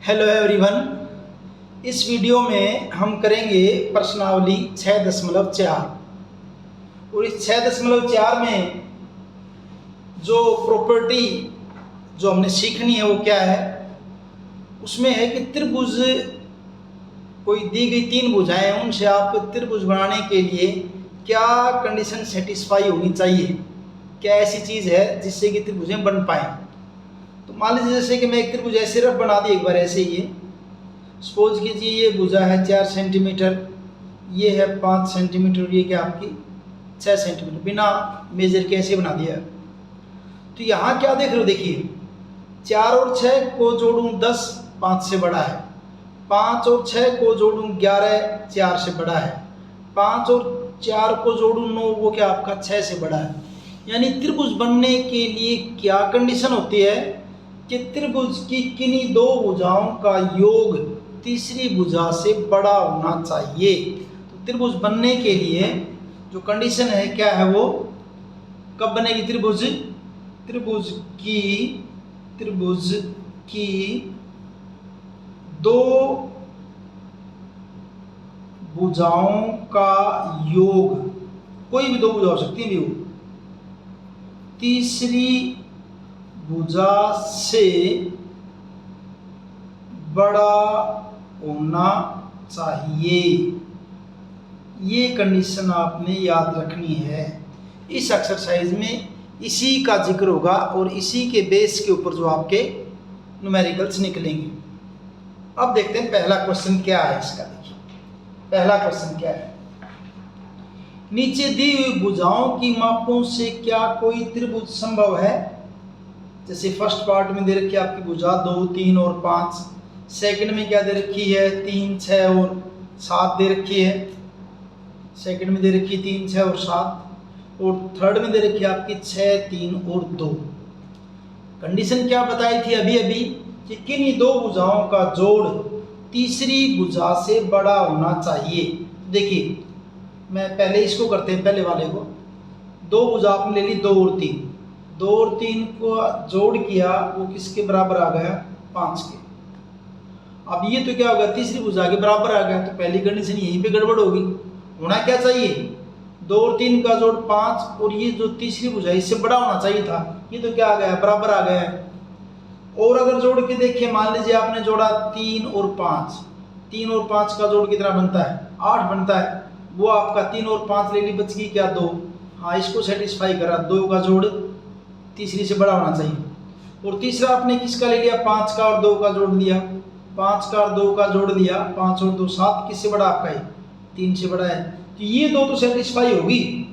Hello everyone. इस video में हम करेंगे प्रश्नावली 6.4 और इस 6.4 में जो प्रॉपर्टी जो हमने सीखनी है वो क्या है, उसमें है कि त्रिभुज कोई दी गई तीन भुजाएं हैं, उनसे आप त्रिभुज बनाने के लिए क्या कंडीशन सेटिस्फाई होनी चाहिए, क्या ऐसी चीज़ है जिससे कि त्रिभुजें बन पाएँ। तो मान लीजिए जैसे कि मैं एक त्रिभुज ऐसे रफ बना दी एक बार ऐसे ही है। सपोज कीजिए ये भुजा है 4 सेंटीमीटर, ये है 5 सेंटीमीटर, ये क्या आपकी 6 सेंटीमीटर, बिना मेजर के ऐसे बना दिया। तो यहाँ क्या देख रहे हो, देखिए 4 और 6 को जोड़ूँ 10, 5 से बड़ा है। 5 और 6 को जोड़ूँ 11, 4 से बड़ा है। 5 और 4 को जोड़ूँ 9, वो क्या आपका 6 से बड़ा है। यानी त्रिभुज बनने के लिए क्या कंडीशन होती है कि त्रिभुज की किन्हीं दो भुजाओं का योग तीसरी भुजा से बड़ा होना चाहिए। तो त्रिभुज बनने के लिए जो कंडीशन है क्या है, वो कब बनेगी त्रिभुज, त्रिभुज की दो भुजाओं का योग, कोई भी दो भुजा हो सकती है भी, वो तीसरी भुजा से बड़ा होना चाहिए। ये कंडीशन आपने याद रखनी है। इस एक्सरसाइज में इसी का जिक्र होगा और इसी के बेस के ऊपर जो आपके न्यूमेरिकल्स निकलेंगे। अब देखते हैं पहला क्वेश्चन क्या है इसका। देखिए पहला क्वेश्चन क्या है, नीचे दी हुई भुजाओं की मापों से क्या कोई त्रिभुज संभव है। जैसे फर्स्ट पार्ट में दे रखी है आपकी भुजा 2, 3 और 5। सेकंड में क्या दे रखी है, 3, 6 और 7 दे रखी है। सेकंड में दे रखी है 3, 6 और 7। और थर्ड में दे रखी है आपकी 6, 3 और 2। कंडीशन क्या बताई थी अभी अभी कि किन्हीं दो भुजाओं का जोड़ तीसरी भुजा से बड़ा होना चाहिए। देखिए मैं पहले इसको करते हैं, पहले वाले को। दो भुजा आपने ले ली 2 और 3, 2 और 3 को जोड़ किया, वो किसके बराबर आ गया, 5 के। अब ये तो क्या होगा, तीसरी भुजा के बराबर आ गया। तो पहली कंडीशन यहीं पे गड़बड़ होगी। होना क्या चाहिए, 2 और 3 का जोड़ 5 और ये जो तीसरी भुजा इससे बड़ा होना चाहिए था। ये तो क्या आ गया, बराबर आ गया है। और अगर जोड़ के देखिए, मान लीजिए आपने जोड़ा 3 और 5, 3 और 5 का जोड़ कितना बनता है, 8 बनता है। वो आपका 3 और 5 ले ली, बच गई क्या 2। हाँ इसको सेटिस्फाई करा, 2 का जोड़ तीसरी से बड़ा होना चाहिए। और तीसरा आपने किसका ले लिया, 5 का और 2 का जोड़ दिया, 5 का और 2 का जोड़ दिया, 5 और 2 7, किससे बड़ा आपका है, 3 से बड़ा है। तो ये दो तो सेटिस्फाई होगी,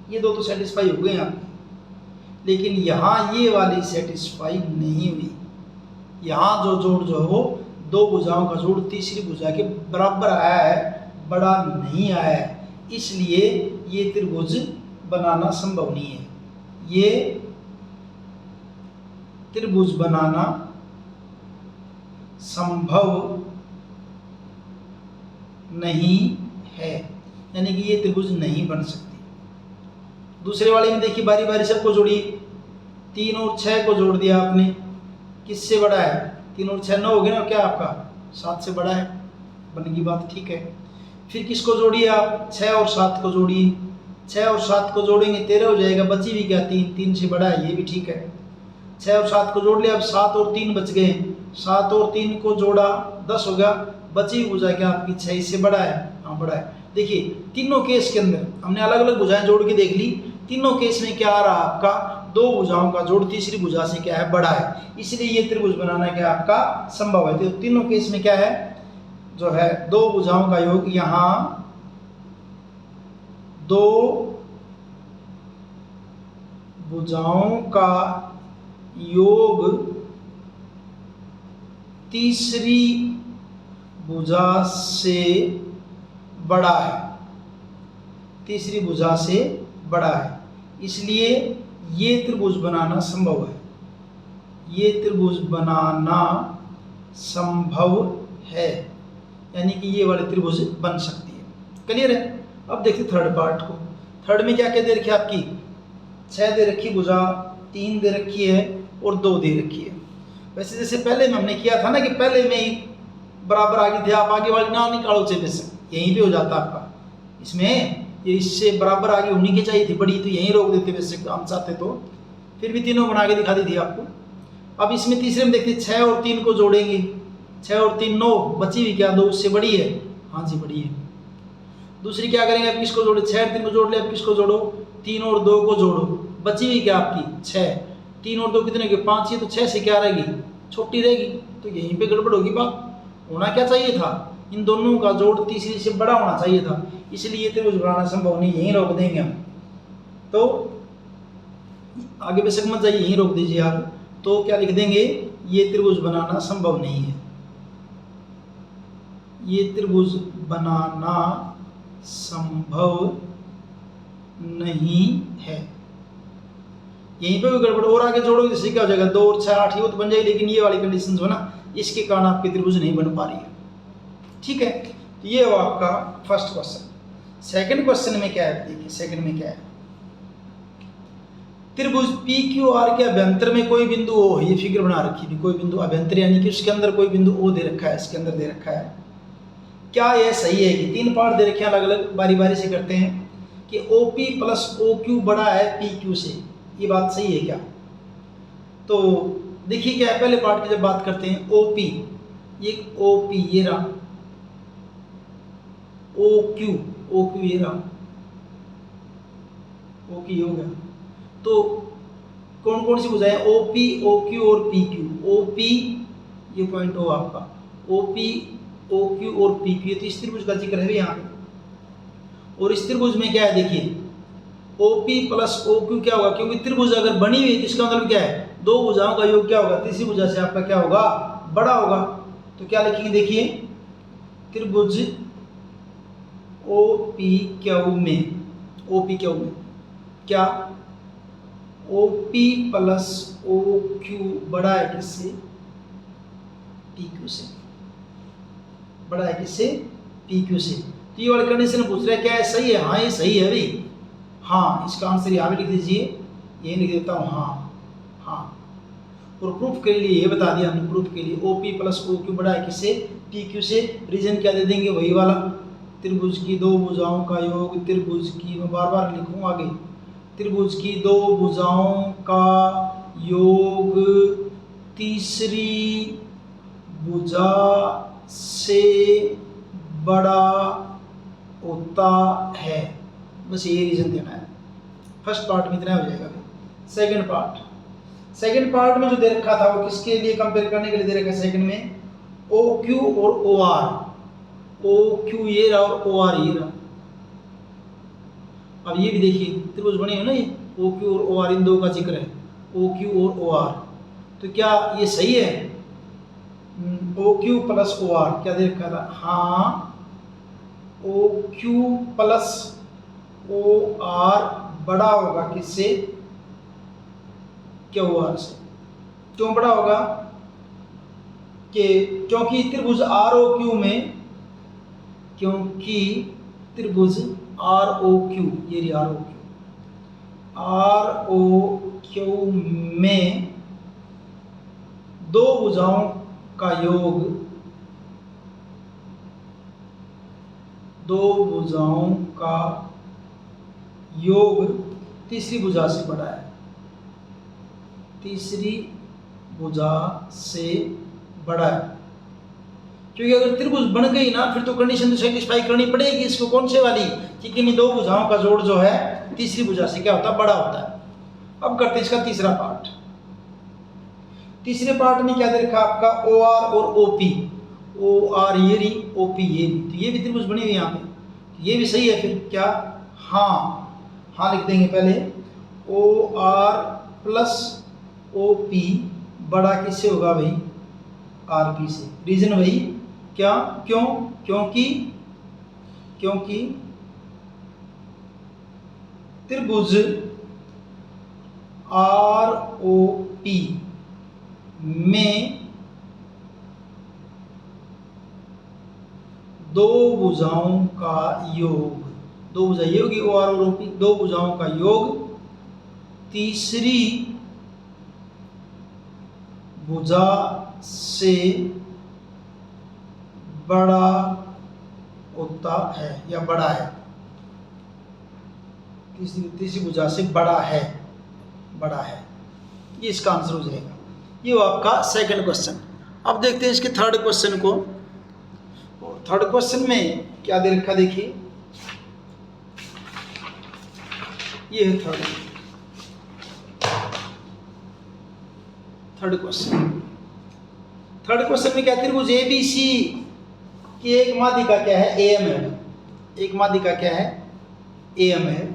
ये दो तो सेटिस्फाई हो गए आपकी। लेकिन यहाँ ये वाली सेटिस्फाई नहीं हुई। यहाँ जो जोड़ जो है वो दो भुजाओं का जोड़ तीसरी भुजा के बराबर आया है, बड़ा नहीं आया है। इसलिए ये त्रिभुज बनाना संभव नहीं है। ये त्रिभुज बनाना संभव नहीं है, यानी कि ये त्रिभुज नहीं बन सकती। दूसरे वाले में देखिए बारी बारी सबको जोड़िए। 3 और 6 को जोड़ दिया आपने, किससे बड़ा है, 3 और 6 9 हो गया ना, क्या आपका 7 से बड़ा है, बन गई बात, ठीक है। फिर किसको जोड़िए आप, 6 और 7 को जोड़िए। 6 और 7 को जोड़ेंगे 13 हो जाएगा, बची भी क्या 3, 3 से बड़ा है, ये भी ठीक है। 6 और 7 को जोड़ लिया, अब 7 और 3 बच गए। 7 और 3 को जोड़ा 10 हो गया, बची भुजा क्या आपकी 6 से बड़ा है, हाँ बड़ा है। देखिए तीनों केस के अंदर हमने अलग अलग भुजाएं जोड़ के देख ली। तीनों केस में क्या आ रहा आपका, दो भुजाओं का जोड़ तीसरी भुजा से क्या है, बड़ा है। इसलिए ये त्रिभुज बनाना क्या आपका संभव है। तो तीनों केस में क्या है, जो है दो भुजाओं का योग, यहाँ दो भुजाओं का योग तीसरी भुजा से बड़ा है, तीसरी भुजा से बड़ा है। इसलिए ये त्रिभुज बनाना संभव है, ये त्रिभुज बनाना संभव है, यानी कि ये वाली त्रिभुज बन सकती है। क्लियर है। अब देखिए थर्ड पार्ट को। थर्ड में क्या क्या दे रखी है आपकी, 6 दे रखी भुजा, 3 दे रखी है और 2 दे रखी है। वैसे जैसे पहले में हमने किया था ना कि पहले में ही बराबर आगे थे, आप आगे वाली ना निकालो चे बेशक यहीं पे हो जाता आपका। इसमें ये इससे बराबर आगे होनी की चाहिए थी बड़ी, तो यहीं रोक देते वैसे हम चाहते तो, फिर भी तीनों बना के दिखा दी थी आपको। अब इसमें तीसरे में देखते 6 और 3 को जोड़ेंगे, 6 और 3 9, बची हुई क्या 2 उससे बड़ी है, हाँ जी बड़ी है। दूसरी क्या करेंगे, अब किसको जोड़े, 6 और 3 को जोड़ ले, अब किसको जोड़ो 3 और 2 को जोड़ो, बची हुई क्या आपकी 6, 3 और 2 कितने के 5, ये तो 6 से क्या रहेगी छोटी रहेगी, तो यहीं पे गड़बड़ होगी बात। होना क्या चाहिए था, इन दोनों का जोड़ तीसरी से बड़ा होना चाहिए था, इसलिए ये त्रिभुज बनाना संभव नहीं, यहीं रोक देंगे हम। तो आगे बेशक मत जाइए, यहीं रोक दीजिए आप। तो क्या लिख देंगे, ये त्रिभुज बनाना संभव नहीं है, ये त्रिभुज बनाना संभव नहीं है। यहीं पे भी गड़बड़, और आगे जोड़ोगे जैसे क्या हो जाएगा 2 और 6 8, ये तो बन जाएगी, लेकिन ये वाली कंडीशन जो है ना इसके कारण आपकी त्रिभुज नहीं बन पा रही है। ठीक है, तो ये हुआ आपका फर्स्ट क्वेश्चन। सेकंड क्वेश्चन में क्या है, देखिए सेकंड में क्या है, त्रिभुज पी क्यू आर के अभ्यंतर में कोई बिंदु ओ, ये फिगर बना रखी थी, कोई बिंदु अभ्यंतर यानी कि उसके अंदर कोई बिंदु ओ दे रखा है, इसके अंदर दे रखा है। क्या यह सही है कि 3 पार्ट दे रखे हैं, अलग अलग बारी बारी से करते हैं कि OP प्लस OQ बड़ा है PQ से, ये बात सही है क्या? तो देखिए क्या है, पहले पार्ट की जब बात करते हैं OP, ये OP ये रहा, OQ ये रहा, OQ हो गया। तो कौन कौन सी भुजाएं, OP OQ और PQ, OP ये पॉइंट हो आपका, OP OQ और PQ, तो इस त्रिभुज का जिक्र है यहाँ पे। और इस त्रिभुज में क्या है देखिए, OP प्लस OQ क्या होगा, क्योंकि त्रिभुज अगर बनी हुई है तो इसका मतलब क्या है, 2 भुजाओं का योग क्या होगा, तीसरी भुजा से आपका क्या होगा बड़ा होगा। तो क्या लिखेंगे देखिए, त्रिभुज OPQ में क्या OP प्लस OQ बड़ा है किससे, PQ से, बड़ा है किससे PQ से। तो ये वाली कंडीशन पूछ रहा है क्या है, सही है, हाँ ये सही है भाई, हाँ इसका आंसर यहाँ भी लिख दीजिए, ये लिख देता हूँ हाँ हाँ। और प्रूफ के लिए ये बता दिया हमने, प्रूफ के लिए OP प्लस OQ बड़ा है किससे PQ से, रीजन क्या दे देंगे वही वाला, त्रिभुज की 2 भुजाओं का योग, त्रिभुज की, मैं बार बार लिखूँ आगे, त्रिभुज की 2 भुजाओं का योग तीसरी भुजा से बड़ा होता है, बस ये रीजन देना है। फर्स्ट पार्ट में इतना हो जाएगा। सेकंड पार्ट में जो दे रखा था वो किसके लिए कंपेयर करने के लिए दे रखा है, सेकंड में OQ और OR, OQ ये रहा और OR ये रहा। अब ये भी देखिए त्रिभुज बने हो ना, ये OQ और OR इन दो का जिक्र है, OQ और OR, तो क्या ये सही है, OQ प्लस OR क्या दे रखा था, हाँ OQ प्लस OR बड़ा होगा किससे, QR से। क्यों बड़ा होगा, कि क्योंकि त्रिभुज ROQ में, क्योंकि त्रिभुज ROQ ये रही ROQ में 2 भुजाओं का योग, 2 भुजाओं का योग तीसरी भुजा से बड़ा है, तीसरी भुजा से बड़ा है। क्योंकि अगर त्रिभुज बन गई ना फिर तो कंडीशन तो सेटिस्फाई करनी पड़ेगी इसको, कौन से वाली, कि किन्हीं 2 भुजाओं का जोड़ जो है तीसरी भुजा से क्या होता है बड़ा होता है। अब करते हैं इसका तीसरा पार्ट। तीसरे पार्ट में क्या दे रखा आपका, OR और OP, OR ये रही OP ये रही, तो ये भी त्रिभुज बनी हुई यहाँ पे, तो ये भी सही है फिर क्या, हाँ हाँ लिख देंगे पहले, OR प्लस OP बड़ा किससे होगा भाई, RP से। रीजन भाई क्या, क्यों, क्योंकि त्रिभुज ROP में 2 भुजाओं का योग, 2 भुजा ये होगी OR और OP, 2 भुजाओं का योग तीसरी भुजा से बड़ा होता है या बड़ा है, तीसरी भुजा से बड़ा है, बड़ा है, ये इसका आंसर हो जाएगा। ये वो आपका सेकंड क्वेश्चन। अब देखते हैं इसके थर्ड क्वेश्चन को। थर्ड क्वेश्चन में क्या दे रखा देखिए, ये है थर्ड क्वेश्चन। थर्ड क्वेश्चन में क्या, त्रिभुज ABC की एक माध्यिका क्या है, AM है। एक माध्यिका क्या है, AM है।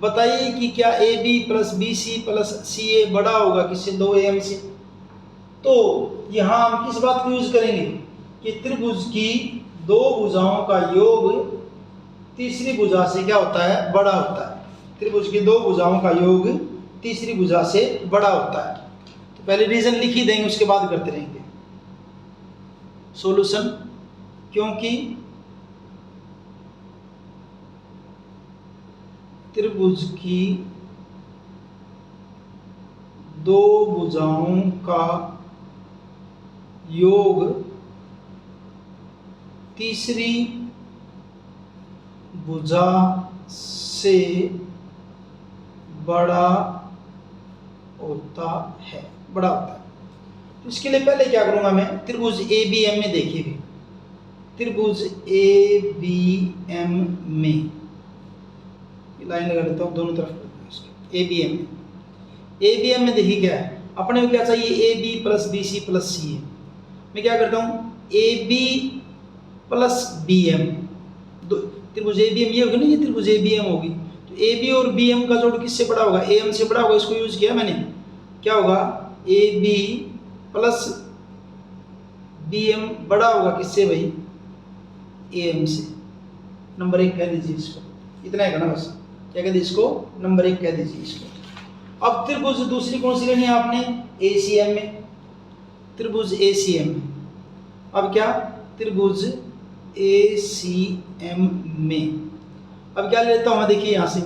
बताइए कि क्या AB plus BC plus CA बड़ा होगा किससे, 2AM से। तो यहाँ हम किस बात को यूज करेंगे कि त्रिभुज की दो भुजाओं का योग तीसरी भुजा से क्या होता है, बड़ा होता है। त्रिभुज की दो भुजाओं का योग तीसरी भुजा से बड़ा होता है। तो पहले रीजन लिख ही देंगे, उसके बाद करते रहेंगे सॉल्यूशन। क्योंकि त्रिभुज की दो भुजाओं का योग तीसरी भुजा से बड़ा होता है, बड़ा होता है। तो इसके लिए पहले क्या करूंगा मैं, त्रिभुज ABM में देखिए भी, त्रिभुज ABM में लाइन लगा देता हूँ दोनों तरफ। ABM में देखिए क्या है, अपने को क्या चाहिए, AB plus BC plus CA। मैं क्या करता हूँ, AB प्लस BM, त्रिभुज ABM ये होगी ना, ये त्रिभुज ABM होगी। तो AB और BM का जोड़ किससे बड़ा होगा, AM से बड़ा होगा। इसको यूज किया मैंने, क्या होगा, AB प्लस BM बड़ा होगा किससे भाई, AM से। नंबर 1 कह दीजिए इसको, इतना है ना बस। क्या कह दीजिए इसको, नंबर 1 कह दीजिए इसको। अब त्रिभुज दूसरी कौन सी लेनी है आपने, ACM में, त्रिभुज ACM में। अब क्या, त्रिभुज ACM में अब क्या लेता हूँ मैं, देखिए यहाँ से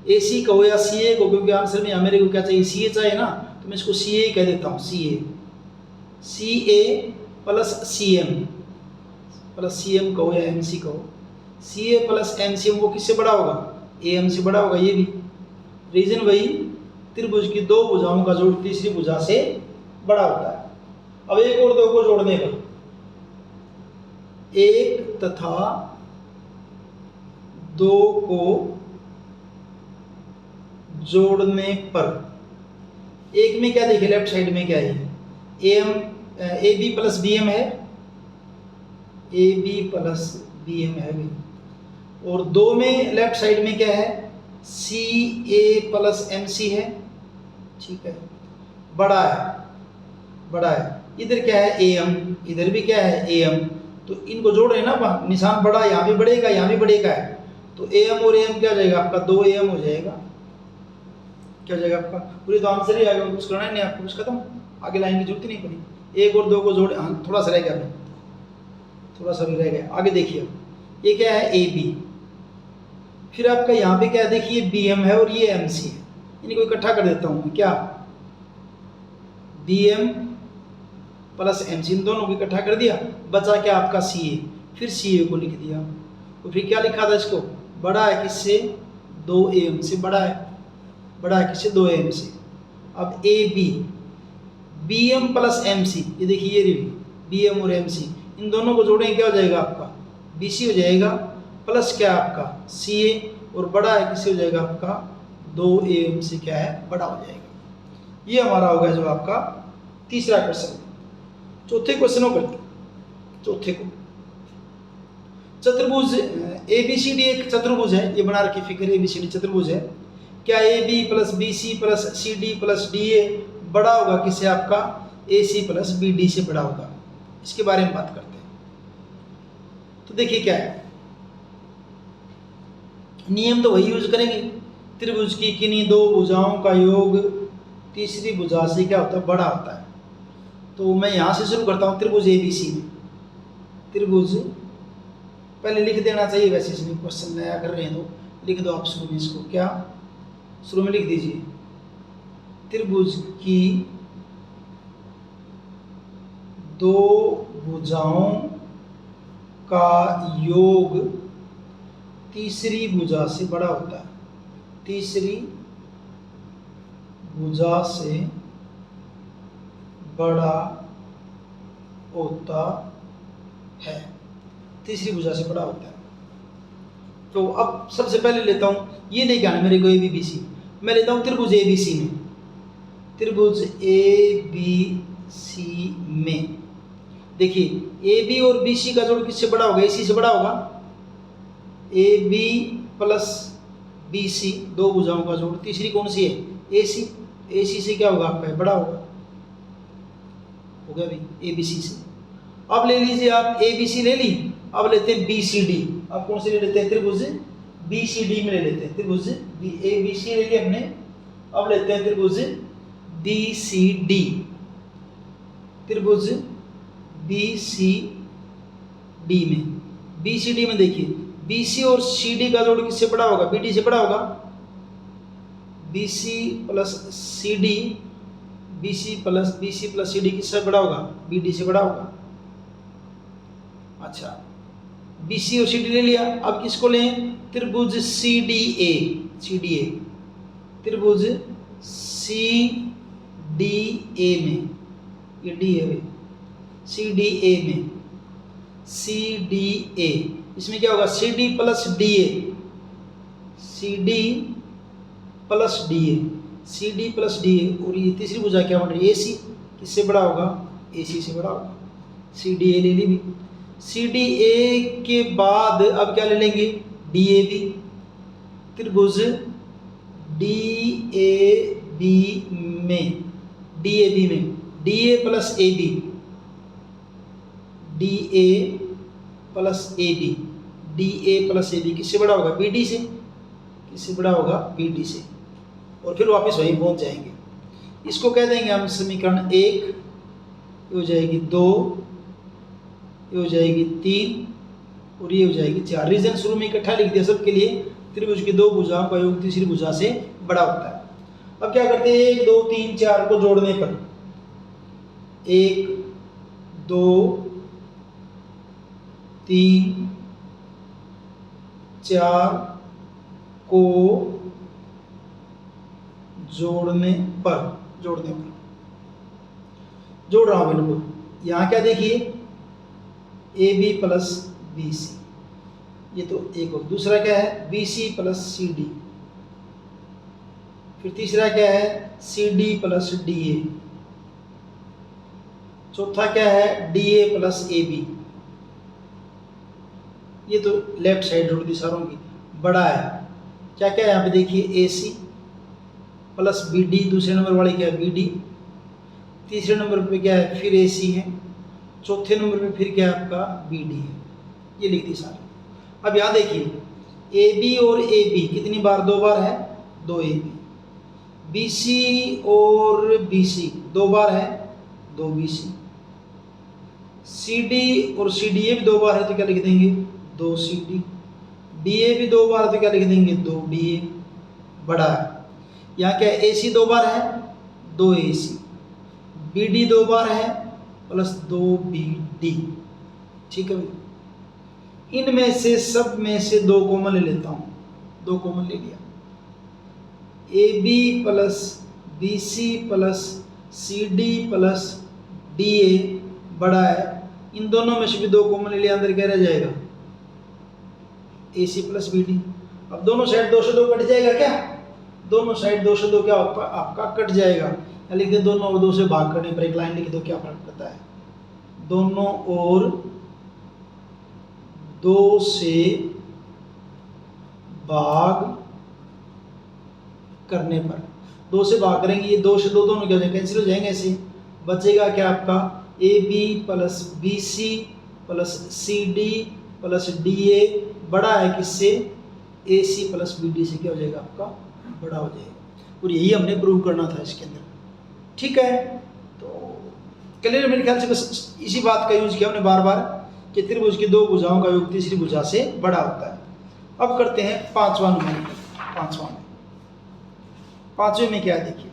AC कहो या CA को, क्योंकि आंसर में मेरे को क्या चाहिए, CA चाहिए ना, तो मैं इसको CA कह देता हूँ। CA plus CM plus CM कहो या MC कहो, CA प्लस MCM वो किससे बड़ा होगा, AM से बड़ा होगा। ये भी रीजन वही, त्रिभुज की दो भुजाओं का जोड़ तीसरी भुजा से बड़ा होता है। अब एक और दो को जोड़ने पर, एक तथा दो को जोड़ने पर, एक में क्या देखिए, लेफ्ट साइड में क्या है, AB प्लस BM है, AB प्लस BM है भी। और दो में लेफ्ट साइड में क्या है, CA प्लस MC है, ठीक है, बड़ा है, बड़ा है। इधर क्या है, AM, इधर भी क्या है, AM। तो इनको जोड़ रहे हैं ना, निशान बड़ा, यहाँ भी बढ़ेगा, यहाँ भी बढ़ेगा है। तो AM और AM क्या हो जाएगा आपका, 2AM हो जाएगा। क्या हो जाएगा आपका, पूरी तो आंसर ही आएगा, कुछ करना नहीं आपको, कुछ खत्म, आगे लाइन की जरूरत ही नहीं पड़ी। एक और दो को जोड़े, हाँ थोड़ा सा रह गया, थोड़ा सा भी रह गया। आगे देखिए, ये क्या है, AB। फिर आपका यहाँ पे क्या है, देखिए BM है और ये MC है। इनको इकट्ठा कर देता हूँ क्या, BM प्लस MC, इन दोनों को इकट्ठा कर दिया, बचा क्या आपका CA। फिर CA को लिख दिया, तो फिर क्या लिखा था इसको, बड़ा है किससे, 2AM से बड़ा है, बड़ा है किससे, 2AM से। अब AB, BM प्लस MC, ये देखिए ये BM और MC, इन दोनों को जोड़ेंगे क्या हो जाएगा आपका, BC हो जाएगा, प्लस क्या आपका CA, और बड़ा है किससे हो जाएगा आपका, 2AM से क्या है, बड़ा हो जाएगा। ये हमारा होगा जो आपका तीसरा क्वेश्चन। चौथे क्वेश्चन को करते, चौथे को, चतुर्भुज ABCD एक चतुर्भुज है, ये बना रखी फिगर, ABCD चतुर्भुज है। क्या AB plus BC plus CD plus DA बड़ा होगा किससे आपका, AC प्लस BD से बड़ा होगा। इसके बारे में बात करते हैं। तो देखिए क्या है, नियम तो वही यूज करेंगे, त्रिभुज की किन्हीं दो भुजाओं का योग तीसरी भुजा से क्या होता है, बड़ा होता है। तो मैं यहाँ से शुरू करता हूँ, त्रिभुज ABC में, त्रिभुज पहले लिख देना चाहिए, वैसे इसमें क्वेश्चन नया कर रहे हैं तो लिख दो आप शुरू में इसको, क्या शुरू में लिख दीजिए, त्रिभुज की दो भुजाओं का योग तीसरी भुजा से बड़ा होता है। तीसरी भुजा से बड़ा होता है। तीसरी भुजा से बड़ा होता है। तो अब सबसे पहले लेता हूं, ये नहीं कहना मेरे को ए बी बी सी, मैं लेता हूं त्रिभुज ए बी सी में। त्रिभुज ए बी सी में देखिए ए बी और बी सी का जोड़ किससे बड़ा होगा? ए सी से बड़ा होगा। A B plus B C, दो भुजाओं का जोड़। तीसरी कौन सी है? ए सी। ए सी से क्या होगा आपका? बड़ा होगा। हो गया भाई ए बी सी से। अब ले लीजिए आप ए बी सी ले ली, अब लेते हैं बी सी डी। अब कौन से ले लेते हैं? त्रिभुज बी सी डी में ले लेते हैं। त्रिभुज ए बी सी ले लिया हमने, अब लेते हैं त्रिभुज बी सी डी। त्रिभुज बी सी डी में, बी सी डी में देखिए बी सी और सी डी का जोड़ किससे बड़ा होगा? बी डी से बड़ा होगा। बी सी प्लस सी डी, बी सी प्लस सी डी किससे बड़ा होगा? बी डी से बड़ा होगा। अच्छा, बी सी और सी डी ले लिया, अब किसको लें? त्रिभुज C D A. C D A, त्रिभुज सी डी ए में, ये डी है, सी डी ए में, सी डी ए, इसमें क्या होगा? C D plus D A, C D plus D A, C D plus D A. और ये तीसरी भुजा क्या बन रही है? ए सी। किससे बड़ा होगा? ए सी से बड़ा होगा। सी डी ए ले ली भी। सी डी ए के बाद अब क्या ले लेंगे? D A B. त्रिभुज डी ए बी में, डी ए बी में, D A plus A B, D A plus A B, D A plus A B किससे बड़ा होगा? बी डी से। किससे बड़ा होगा? बी डी से। और फिर वापस वहीं पहुंच जाएंगे। इसको कह देंगे हम समीकरण 1, ये हो जाएगी 2, ये हो जाएगी 3 और ये हो जाएगी 4। रीजन शुरू में इकट्ठा लिख दिया सबके लिए। त्रिभुज की दो भुजाओं का योग तीसरी भुजा से बड़ा होता है। अब क्या करते हैं? 1 2 3 4 को जोड़ने पर 1 2 3 4 को जोड़ने पर जोड़ रहा हूं बिल्कुल। यहां क्या देखिए? A B plus B C, ये तो एक और। दूसरा क्या है? बी सी प्लस सी डी। फिर तीसरा क्या है? C D plus D A. चौथा क्या है? D A plus A B. ये तो लेफ्ट साइड जोड़ दी सारों की। बड़ा है क्या क्या है यहाँ पे देखिए? ए सी प्लस बी डी। दूसरे नंबर वाली क्या है? B D. तीसरे नंबर पे क्या है? फिर ए सी है। चौथे नंबर पे फिर क्या है आपका? बी डी है। ये लिख दी सारी। अब यहाँ देखिए ए बी और ए बी कितनी बार? 2 बार है, 2 ए बी। बी सी और बी सी 2 बार है, 2 बी सी। सी डी और सी डी ए भी 2 बार है तो क्या लिख देंगे? 2 सी डी। डी ए भी 2 बार है तो क्या लिख देंगे? 2 डी ए। बड़ा है। यहाँ क्या है? ए सी 2 बार है, 2 ए सी। बी डी 2 बार है प्लस 2 बी डी। ठीक है भाई। इनमें से सब में से 2 कॉमन ले लेता हूँ। 2 कॉमन ले लिया। A B plus B C plus C D plus D A बड़ा है। इन दोनों में से भी 2 कॉमन ले लिया, अंदर क्या रह जाएगा? ए सी प्लस बी डी। अब दोनों साइड 2 से 2 कट जाएगा क्या? दोनों साइड 2 से 2 क्या आपका कट जाएगा। या लिख दे दोनों और 2 से भाग करने पर एक लाइन लिख दो, क्या फर्क पड़ता है? दोनों और 2 से भाग करने पर, 2 से भाग करेंगे, ये 2 से 2 दोनों क्या हो जाएंगे? कैंसिल हो जाएंगे। ऐसे बचेगा क्या आपका? A B plus B C plus C D plus D A बड़ा है किससे? A C plus B D से। क्या हो जाएगा आपका? बड़ा हो जाएगा। और यही हमने प्रूव करना था इसके अंदर। ठीक है, तो क्लियर? मेरे ख्याल से बस इसी बात का यूज किया हमने बार बार कि त्रिभुज की 2 भुजाओं का योग तीसरी भुजा से बड़ा होता है। अब करते हैं 5वां नंबर। 5वें में क्या है देखिए।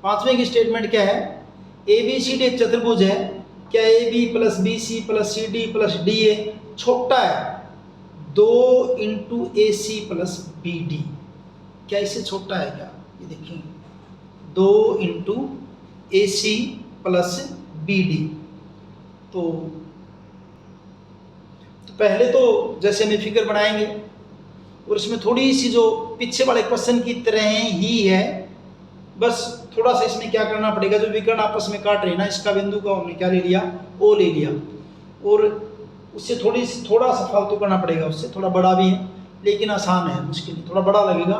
5वें की स्टेटमेंट क्या है? ए बी सी डी एक चतुर्भुज है, क्या A B plus B C plus C D plus D A छोटा है 2 into A C plus B D? क्या इससे छोटा है क्या? ये देखेंगे 2 into A C plus B D. तो पहले तो जैसे हमें फिगर बनाएंगे और इसमें थोड़ी सी जो पीछे वाले क्वेश्चन की तरह ही है, बस थोड़ा सा इसमें क्या करना पड़ेगा, जो विकर्ण आपस में काट रहे हैं ना, इसका बिंदु का हमने क्या ले लिया, ओ ले लिया, और उससे थोड़ा सा फालतू करना पड़ेगा, उससे थोड़ा बड़ा भी है लेकिन आसान है, मुश्किल नहीं, थोड़ा बड़ा लगेगा।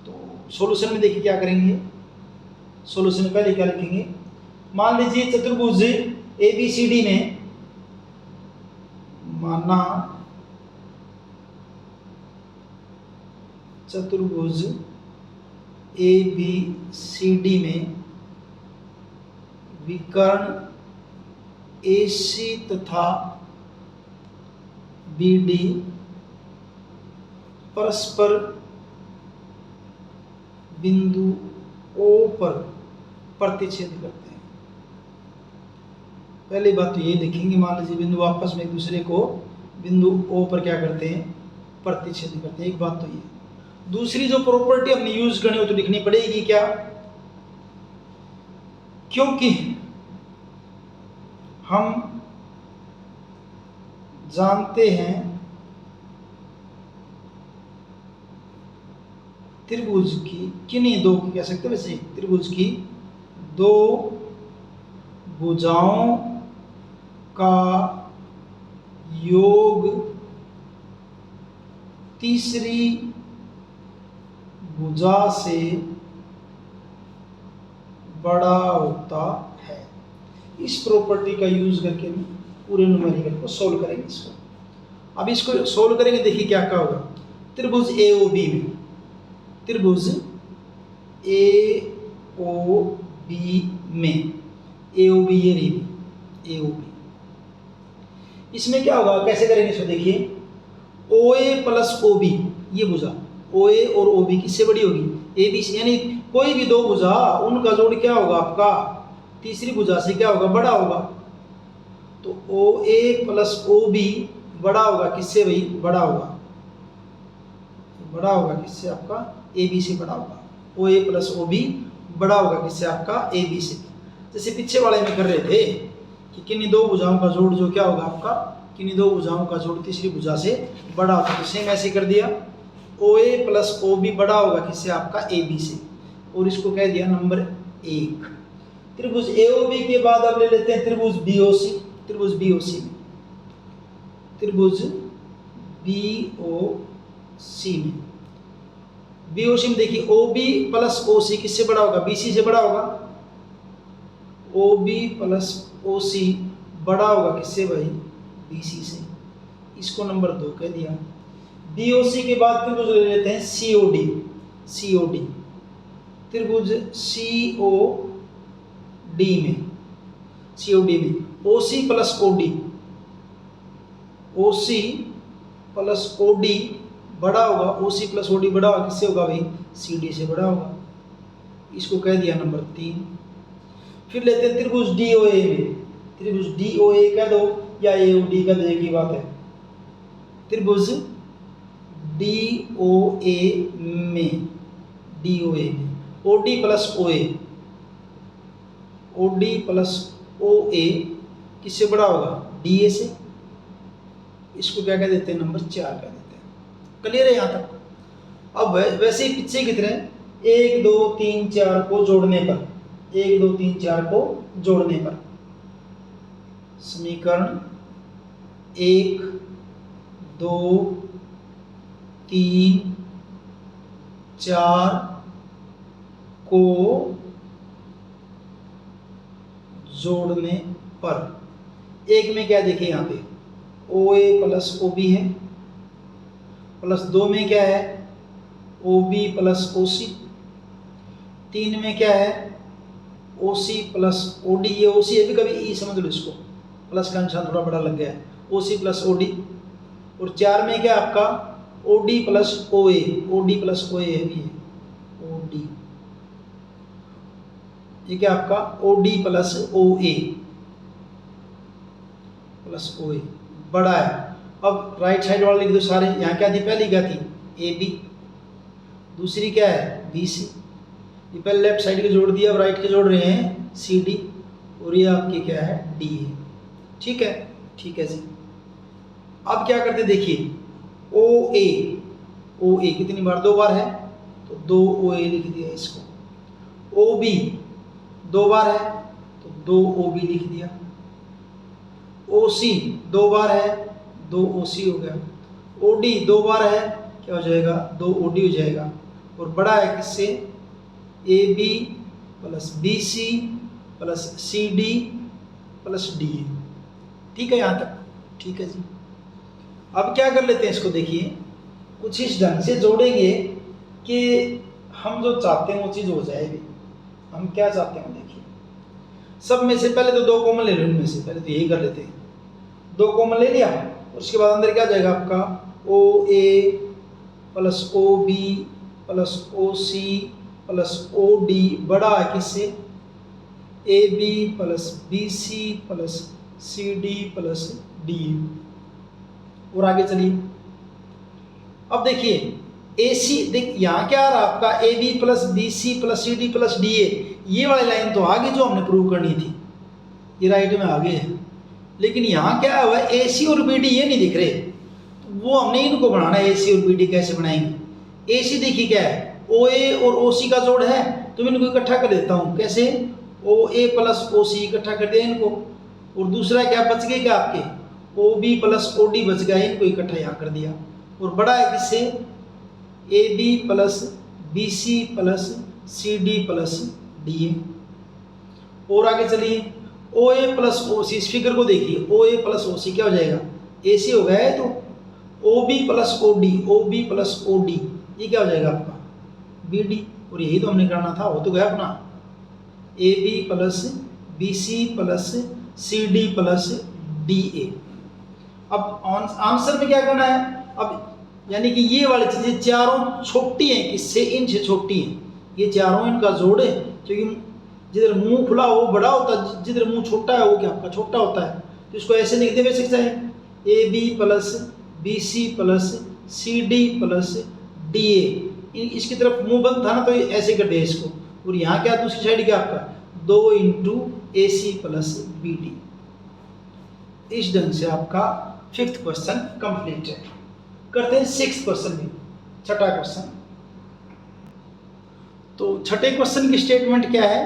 तो सॉल्यूशन में देखिए क्या करेंगे, सॉल्यूशन में पहले क्या लिखेंगे, मान लीजिए चतुर्भुज ए बी सी डी में माना चतुर्भुज ए बी सी डी में विकर्ण ए सी तथा बी डी परस्पर बिंदु ओ पर प्रतिच्छेद करते हैं। पहली बात तो ये देखेंगे, मान लीजिए बिंदु आपस में एक दूसरे को बिंदु ओ पर क्या करते हैं, प्रतिच्छेद करते हैं। एक बात तो ये, दूसरी जो प्रॉपर्टी हमने यूज करनी हो तो लिखनी पड़ेगी क्या, क्योंकि हम जानते हैं त्रिभुज की किन्हीं दो की कह सकते हैं, वैसे त्रिभुज की दो भुजाओं का योग तीसरी भुजा से बड़ा होता है। इस प्रॉपर्टी का यूज करके हम पूरे न्यूमेरिकल को सोल्व करेंगे। अब इसको सोल्व करेंगे, देखिए क्या क्या होगा। त्रिभुज ए ओ बी में, त्रिभुज ए ओ बी में, ए ओ बी ये रही ए ओ बी, इसमें क्या होगा, कैसे करेंगे इसको देखिए, ओ ए प्लस ओ बी, ये भुजा ओ ए और ओ बी किससे बड़ी होगी, ए बी सी, यानी कोई भी दो भुजा उनका जोड़ क्या होगा आपका, तीसरी भुजा से क्या होगा, बड़ा होगा। तो ओ ए प्लस ओ बी बड़ा होगा किससे भाई, बड़ा होगा, बड़ा होगा किससे आपका, ए बी से बड़ा होगा। ओ ए प्लस ओ बी बड़ा होगा किससे आपका, ए बी से। जैसे पीछे वाले में कर रहे थे कि किन्हीं दो भुजाओं का जोड़ जो क्या होगा आपका, किन्हीं दो भुजाओं का जोड़ तीसरी भुजा से बड़ा होगा, तो सेम ऐसे कर दिया, ओ ए प्लस ओ बी बड़ा होगा किससे आपका, ए बी से, और इसको कह दिया नंबर 1। त्रिभुज ए ओ बी के बाद अब ले लेते हैं त्रिभुज बी ओ सी। त्रिभुज बी ओ सी में, त्रिभुज बी ओ सी में, बी ओ सी में देखिए ओ बी प्लस ओ सी किससे बड़ा होगा, बी सी से बड़ा होगा। ओ बी प्लस ओ सी बड़ा होगा किससे भाई, बी सी से, इसको नंबर 2 कह दिया। बी ओ सी के बाद त्रिभुज ले लेते हैं सी ओ डी। सी ओ डी, त्रिभुज सी ओ डी में, सी ओ डी में ओ सी प्लस ओ डी, ओ सी प्लस ओ डी बड़ा होगा, ओ सी प्लस ओ डी बड़ा होगा किससे होगा भाई, सी डी से बड़ा होगा, इसको कह दिया नंबर 3। फिर लेते हैं त्रिभुज डी ओ ए में, त्रिभुज डी ओ ए कह दो या ए ओ डी कह दो, एक ही बात है। त्रिभुज डी ओ ए में, डी ओ ए में ओ डी प्लस ओ ए, ओ डी प्लस ओ ए किससे बड़ा होगा, डी ए से, इसको क्या कह देते हैं, नंबर 4 कह देते हैं। क्लियर है यहाँ तक। अब वैसे ही पीछे की तरह 1 2 3 4 को जोड़ने पर, 1 2 3 4 को जोड़ने पर समीकरण 1 2 3 4 को जोड़ने पर एक में क्या देखिए यहाँ पे ओ ए प्लस ओ बी है, प्लस 2 में क्या है ओ बी प्लस ओ सी, 3 में क्या है ओ सी प्लस ओ डी, ये ओ सी है भी कभी ई समझ लो इसको, प्लस का निशान थोड़ा बड़ा लग गया है, ओ सी प्लस ओ डी, और 4 में क्या आपका ओ डी प्लस ओ ए, ओ डी प्लस ओ ए है भी है, ओ डी, ये क्या आपका O D plus O a plus ओ ए बड़ा है। अब राइट साइड वाला लिख दो सारे। यहाँ क्या थी, पहली क्या थी ए बी, दूसरी क्या है बी सी। ये पहले लेफ्ट साइड के जोड़ दिया, अब राइट के जोड़ रहे हैं सी डी, और ये आपकी क्या है डी ए। ठीक है, ठीक है जी। अब क्या करते देखिए, ओ ए कितनी बार, 2 बार है तो 2 ओ ए लिख दिया इसको। ओ बी 2 बार है तो 2 ओ बी लिख दिया। ओ सी 2 बार है 2 ओ सी हो गया। ओ डी 2 बार है, क्या हो जाएगा 2 ओ डी हो जाएगा। और बड़ा है किससे, A B plus B C plus C D plus D A. ठीक है यहाँ तक, ठीक है जी। अब क्या कर लेते हैं इसको, देखिए कुछ इस ढंग से जोड़ेंगे कि हम जो चाहते हैं वो चीज़ हो जाएगी। हम क्या चाहते हैं देखिए, सब में से पहले तो 2 कॉमन ले लो, इनमें से पहले तो यही कर लेते हैं। 2 कॉमन ले लिया, उसके बाद अंदर क्या जाएगा आपका o a plus o B plus o c plus O d, बड़ा है किससे A B plus B C plus C D plus d. और आगे चलिए, अब देखिए ए सी, देख यहाँ क्या आ रहा आपका A B plus B C plus C D plus D A. ये वाली लाइन तो आगे जो हमने प्रूव करनी थी, ये राइट में आगे है। लेकिन यहाँ क्या हुआ, ए सी और बी डी ये नहीं दिख रहे, तो वो हमने इनको बनाना है। ए सी और बी डी कैसे बनाएंगे, ए सी देखिए क्या है ओ ए और ओ सी का जोड़ है, तो मैं इनको इकट्ठा कर देता हूँ। कैसे, ओ ए प्लस ओ सी इकट्ठा कर दिया इनको, और दूसरा क्या बच गए क्या आपके ओ बी प्लस ओ डी बच गया, इनको इकट्ठा यहाँ कर दिया। और बड़ा है किससे A B plus B C plus C D plus D A. और आगे चलिए, ओ ए प्लस ओ सी, इस फिगर को देखिए, ओ ए प्लस ओ सी क्या हो जाएगा ए सी हो गया है, तो ओ बी प्लस ओ डी, ओ बी प्लस ओ डी ये क्या हो जाएगा आपका बी डी। और यही तो हमने करना था, हो तो गया अपना A B plus B C plus C D plus D A. अब आंसर में क्या करना है, अब यानी कि ये वाली चीज़ें चारों छोटी हैं, किससे इनसे छोटी हैं, ये चारों इनका जोड़ है। क्योंकि जिधर मुंह खुला हो वो बड़ा होता है, जिधर मुंह छोटा है वो क्या आपका छोटा होता है। तो इसको ऐसे लिख दे वैसे चाहे A B plus B C plus C D plus D A. इसकी तरफ मुंह बंद था ना, तो ऐसे कर दे इसको। और यहाँ क्या दूसरी साइड क्या आपका 2 into A C plus B D. इस ढंग से आपका 5th क्वेश्चन कंप्लीट है। करते हैं 6th क्वेश्चन भी, छठा क्वेश्चन। तो छठे क्वेश्चन की स्टेटमेंट क्या है,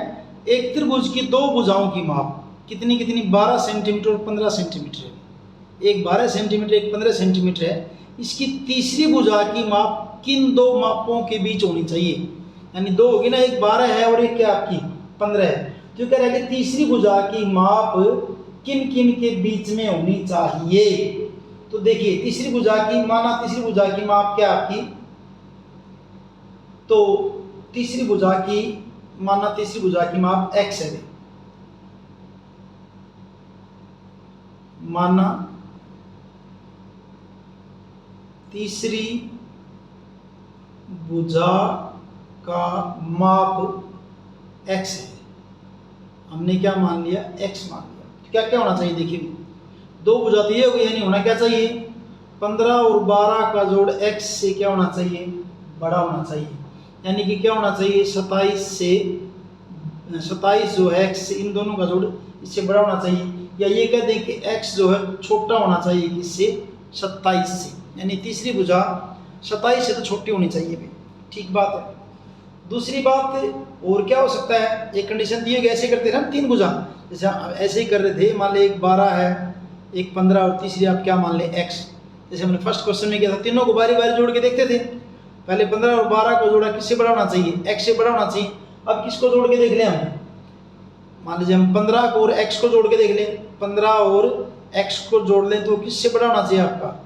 एक त्रिभुज की 2 भुजाओं की माप कितनी 12 सेंटीमीटर और 15 सेंटीमीटर है। एक 12 सेंटीमीटर एक 15 सेंटीमीटर है। इसकी तीसरी भुजा की माप किन 2 मापों के बीच होनी चाहिए। यानी 2 होगी ना, एक 12 है और एक क्या आपकी 15 है। तो कह रहा है कि तीसरी भुजा की माप किन किन के बीच में होनी चाहिए। तो देखिए तीसरी भुजा की, माना तीसरी भुजा की माप क्या आपकी, तो तीसरी भुजा की, माना तीसरी भुजा की माप x है। माना तीसरी भुजा का माप x है। हमने क्या मान लिया, x मान लिया। क्या क्या होना चाहिए देखिए, 2 भुजा तो ये हो गई, यानी होना क्या चाहिए 15 और 12 का जोड़ x से क्या होना चाहिए बड़ा होना चाहिए। यानी कि क्या होना चाहिए 27 से 27 जो है x, इन दोनों का जोड़ इससे बड़ा होना चाहिए। या ये कह दें कि x जो है छोटा होना चाहिए किससे 27 से। यानी तीसरी भुजा 27 से तो छोटी होनी चाहिए भाई, ठीक बात है। दूसरी बात और क्या हो सकता है, एक कंडीशन दी है, ऐसे करते हैं हम 3 भुजा, जैसे ऐसे ही कर रहे थे। मान ले एक 12 है, एक 15 और तीसरी आप क्या मान ले x। जैसे हमने फर्स्ट क्वेश्चन में किया था, तीनों को बारी बारी जोड़ के देखते थे। पहले 15 और 12 को जोड़ा, किससे बड़ा होना चाहिए x से बड़ा होना चाहिए। अब किसको जोड़ के देख लें हम, मान लीजिए हम 15 को और x को जोड़ के देख लें। 15 और x को जोड़ लें तो किससे बड़ा होना चाहिए आपका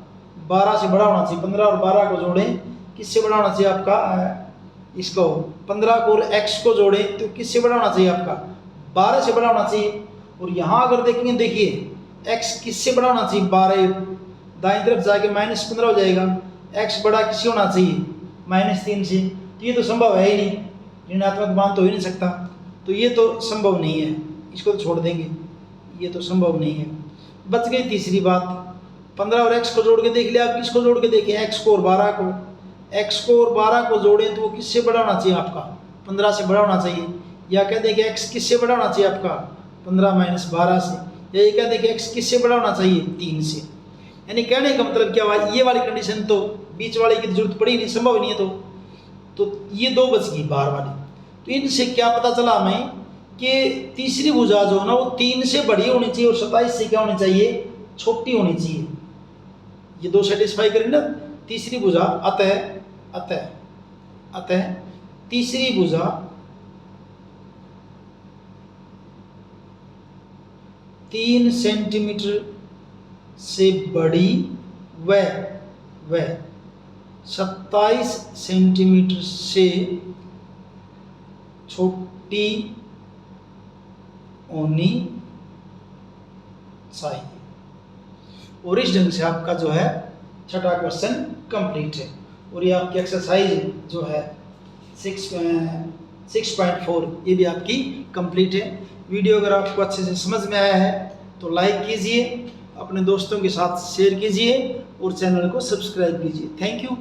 12 से बड़ा होना चाहिए। 15 और 12 को जोड़ें, किससे बड़ा होना चाहिए आपका इसको 15 को और x को जोड़ें तो किससे बड़ा होना चाहिए आपका 12 से बड़ा होना चाहिए। और यहाँ अगर देखेंगे, देखिए x किससे बड़ा होना चाहिए 12, दाईं तरफ जाके -15 हो जाएगा। x बड़ा किससे होना चाहिए -3 से। तो ये तो संभव है ही नहीं, ऋणात्मक मान तो हो ही नहीं सकता। तो ये तो संभव नहीं है, इसको तो छोड़ देंगे, ये तो संभव नहीं है। बच गई तीसरी बात, 15 और x को जोड़ के देख लिया। आप किसको जोड़ के देखें, x को और 12 को। x को और 12 को जोड़ें तो वो किससे बड़ा होना चाहिए आपका, 15 से बड़ा होना चाहिए। या कह दें कि x किससे बड़ा होना चाहिए आपका, 15 - 12 से। या ये कह दें कि x किससे बड़ा होना चाहिए, 3 से। यानी कहने का मतलब क्या हुआ, ये वाली कंडीशन तो बीच वाले की जरूरत पड़ी नहीं, संभव नहीं है। तो ये 2 बच गई बाहर वाली। तो इनसे क्या पता चला हमें कि तीसरी भुजा जो है ना वो 3 से बड़ी होनी चाहिए और 27 से क्या होनी चाहिए, छोटी होनी चाहिए। ये 2 सेटिस्फाई करें ना, तीसरी भुजा अतः तीसरी भुजा तीन सेंटीमीटर से बड़ी व 27 सेंटीमीटर से छोटी होनी चाहिए। और इस ढंग से आपका जो है छठा क्वेश्चन कंप्लीट है। और ये आपकी एक्सरसाइज जो है 6.4 ये भी आपकी कंप्लीट है। वीडियो अगर आपको अच्छे से समझ में आया है तो लाइक कीजिए, अपने दोस्तों के साथ शेयर कीजिए और चैनल को सब्सक्राइब कीजिए। Thank you.